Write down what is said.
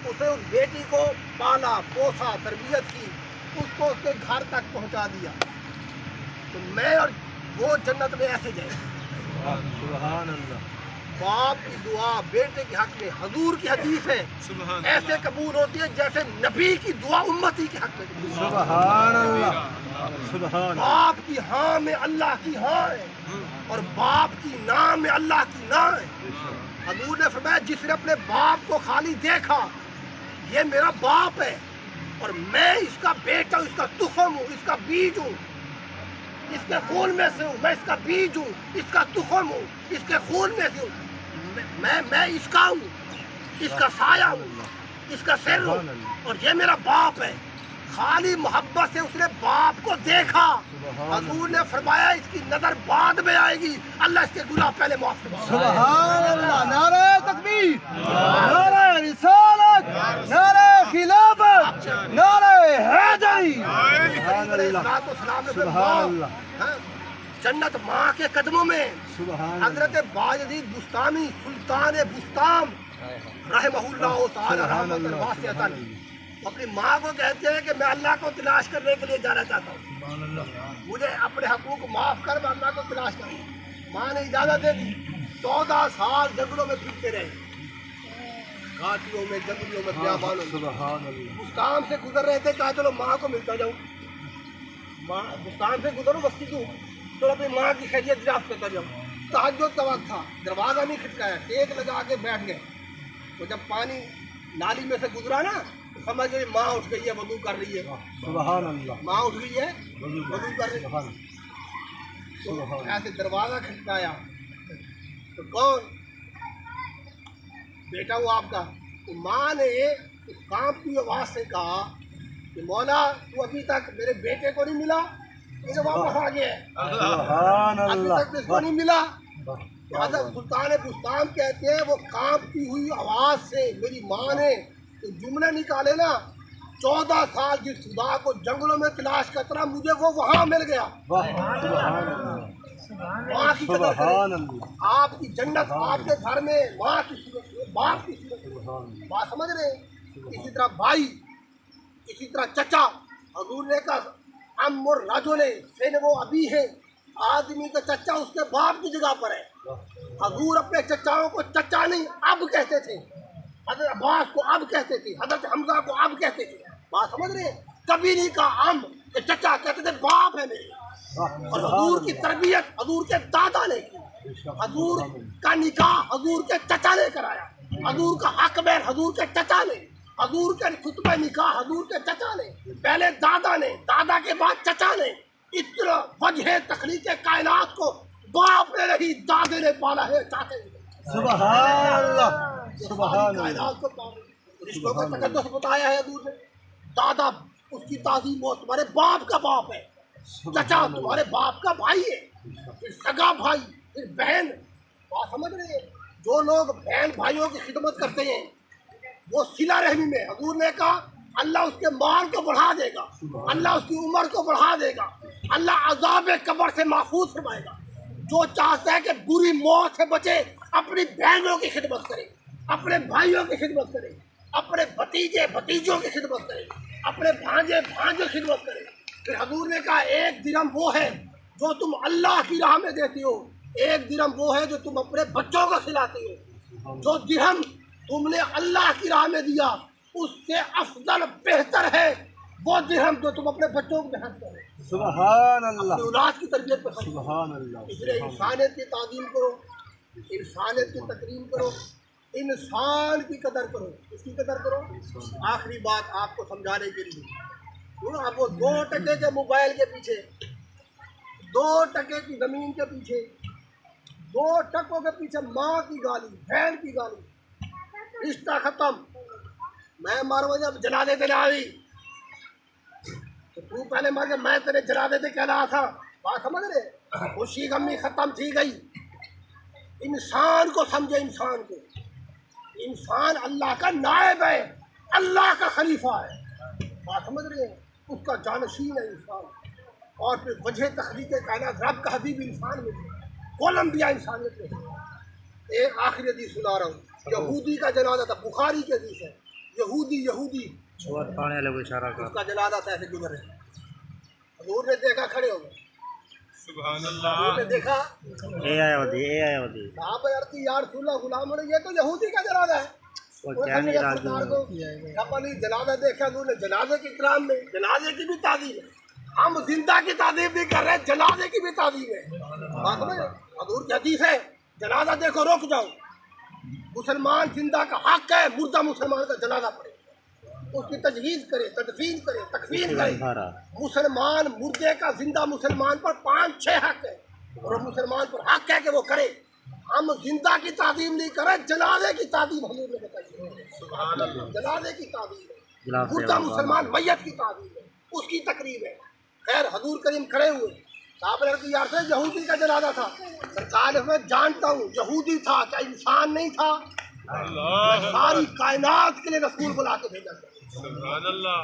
اسے اس بیٹی کو پالا پوسا تربیت کی, اس کو اس کے گھر تک پہنچا دیا, تو میں اور وہ جنت میں ایسے جائیں. سبحان اللہ. باپ کی دعا بیٹے کے حق میں, حضور کی حدیث ہے, ایسے قبول ہوتی ہے جیسے نبی کی دعا امتی کے حق میں. سبحان اللہ. سبحان. باپ کی ہاں میں اللہ کی ہاں ہے, اور باپ کی نا میں اللہ کی نا ہے. حضور نے فرمایا جس نے اپنے باپ کو خالی دیکھا یہ میرا باپ ہے, اور میں اس کا بیٹا ہوں, اس کا تخم ہوں, اس کا بیج ہوں, اس کے خون میں سے ہوں, میں اس کا بیج ہوں, اس کا تخم ہوں, اس کے خون میں سے ہوں, میں اس کا ہوں, اس کا سایہ ہوں, اس کا سر ہوں, اور یہ میرا باپ ہے. خالی محبت سے اس نے باپ کو دیکھا. حضور نے فرمایا اس کی نظر بعد میں آئے گی, اللہ اس کے گناہ پہلے معاف فرمائے. سبحان اللہ. نعرہ تکبیر, نعرہ رسالت, نعرہ خلافت, نعرہ حیدری. سبحان اللہ. سبحان اللہ. جنت ماں کے قدموں میں. سبحان حضرت باجدید بستامی سلطان بستام رحمہ اللہ تعالی رحمۃ واسعۃ اپنی ماں کو کہتے ہیں کہ میں اللہ کو تلاش کرنے کے لیے جانا چاہتا ہوں, مجھے اپنے حقوق معاف کر, میں اللہ کو تلاش کروں. ماں نے اجازت دے دی. 14 سال جنگلوں میں پھرتے رہے, گھاٹیوں میں, جنگلوں میں, بیابانوں میں. سبحان اللہ. بستان سے گزر رہے تھے, کہا چلو ماں کو ملتا جاؤں. ماں بستان سے گزروں بستی دوں, تو اپنی ماں کی خیریت دریافت کرتا جاؤں. تہجد کا وقت تھا, دروازہ نہیں کھٹکایا, ٹیک لگا کے بیٹھ گئے. وہ جب پانی نالی میں سے گزرا نا, تو سمجھ گئی ماں اٹھ گئی ہے, وضو کر رہی ہے. سبحان اللہ. ماں اٹھ گئی ہے, وضو کر رہی ہے. تو ایسے دروازہ کھٹکایا, تو کون بیٹا ہوا آپ کا؟ تو ماں نے اس کانپتی آواز سے کہا کہ مولا تو ابھی تک میرے بیٹے کو نہیں ملا, یہ واپس آ گیا ہے, سبحان ابھی اللہ. تک اس کو نہیں ملا. حضرت سلطان بستان کہتے ہیں وہ کانپتی ہوئی آواز سے میری ماں نے تو جملے نکالے نا, 14 سال جس خدا کو جنگلوں میں تلاش کرتا مجھے وہ وہاں مل گیا. سبحان اللہ. ماں کی قدر سبحان کریں. اللہ. آپ کی جنت آپ کے گھر میں ماں کی صورت میں, باپ کی صورت میں. بات سمجھ رہے ہیں؟ اسی طرح بھائی, اسی طرح چچا. حضور نے کہا ام الرجل سے وہ ابھی ہے, آدمی کا چچا اس کے باپ کی جگہ پر ہے. حضور اپنے چچاؤں کو چچا نہیں اب کہتے تھے, حضرت عباس کو اب کہتے تھے, حضرت حمزہ کو اب کہتے تھے. بات سمجھ رہے ہیں؟ کبھی نہیں کہا ام کہ چچا, کہتے تھے باپ ہے میرے. اور حضور کی تربیت حضور کے دادا نے کی, حضور کا نکاح حضور کے چچا نے کرایا, حضور کا حق بین حضور کے چچا نے, حضور کے خطبہ نکاح حضور کے چچا نے, پہلے دادا نے, دادا کے بعد چچا نے. اتنا وجہ تخلیق کائنات کو باپ نے نہیں دادے نے پالا ہے, چاچے نے. سبحان اللہ. سبحان اللہ. کائنات کو پالا, رشتوں کا تقدس بتایا ہے حضور نے. دادا اس کی تعظیم ہو, تمہارے باپ کا باپ ہے. چچا تمہارے باپ کا بھائی ہے, پھر سگا بھائی, پھر بہن. بات سمجھ رہے ہیں؟ جو لوگ بہن بھائیوں کی خدمت کرتے ہیں وہ صلہ رحمی میں, حضور نے کہا اللہ اس کے مال کو بڑھا دے گا, اللہ اس کی عمر کو بڑھا دے گا, اللہ عذاب قبر سے محفوظ فرمائے گا. جو چاہتا ہے کہ بری موت سے بچے اپنی بہنوں کی خدمت کرے, اپنے بھائیوں کی خدمت کرے, اپنے بھتیجے بھتیجوں کی خدمت کرے, اپنے بھانجے بھانجے خدمت کرے. پھر حضور نے کہا 1 درہم وہ ہے جو تم اللہ کی راہ میں دیتی ہو, 1 درہم وہ ہے جو تم اپنے بچوں کو کھلاتی ہو. جو درہم تم نے اللہ کی راہ میں دیا اس سے افضل بہتر ہے وہ درہم جو تم اپنے بچوں کو محنت کرو. سبحان اللہ. اپنی اولاد کی تربیت پر خرچ کرو. سبحان اللہ. اس لیے انسانیت کی تعظیم کرو, انسانیت کی تکریم کرو, انسان کی قدر کرو. اس کی قدر کرو. آخری بات آپ کو سمجھانے کے لیے, اب وہ 2 ٹکے کے موبائل کے پیچھے, 2 ٹکے کی زمین کے پیچھے, 2 ٹکوں کے پیچھے ماں کی گالی, بہن کی گالی, رشتہ ختم. میں ماروں جب جنازے دے آئی تو پہلے مار کے میں تیرے جنازے دے کہنا تھا. بات سمجھ رہے؟ خوشی غمی ختم تھی گئی. انسان کو سمجھے, انسان کو. انسان اللہ کا نائب ہے, اللہ کا خلیفہ ہے. بات سمجھ رہے ہیں؟ اس کا جانشین ہے انسان. اور پھر وجہ تخلیق کائنات رب کا حبیب انسان میں سے, کولمبیا انسانیت میں سے. ایک آخری حدیث سنا رہا ہوں, یہودی کا جنازہ تھا, بخاری کی حدیث ہے. یہودی چھوٹ پانے والے کو اشارہ اس کر کا جنازہ تھا، ایسے گزر رہے حضور نے دیکھا، کھڑے ہو گئے، سبحان حضور نے اللہ. دیکھا، اے آیا ودی اے آیا ودی صاحب عرض کی یا رسول اللہ غلام نے یہ تو یہودی کا جنازہ ہے. وہ وہ کیا سمجھ نہیں گیا راضی سرکار کو، اپنی جنازہ دیکھا حضور نے، جنازے کے اکرام میں جنازے کی بھی تعظیم ہے. ہم زندہ کی تعظیم نہیں کر رہے، جنازے کی بھی تعظیم ہے. بات سمجھ رہے؟ حضور کی حدیث ہے جنازہ دیکھو رک جاؤ. مسلمان زندہ کا حق ہے مردہ مسلمان کا جنازہ پڑھے، اس کی تجہیز کرے، تدفین کرے، تکفین کرے. بھارا مسلمان مردے کا زندہ مسلمان پر 5-6 حق ہے، اور مسلمان پر حق ہے کہ وہ کرے. ہم زندہ کی تعظیم نہیں کرے، جنازے کی تعظیم حضور نے بتائی. جنازے کی تعظیم ہے، مردہ مسلمان میت کی تعظیم ہے، اس کی تقریب ہے. خیر حضور کریم کھڑے ہوئے، صاحب نے یار سے یہودی کا جنازہ تھا. سرکار نے میں جانتا ہوں یہودی تھا، کیا انسان نہیں تھا؟ اللہ ساری کائنات کے لیے رسول بلا کے بھیجا. سبحان اللہ.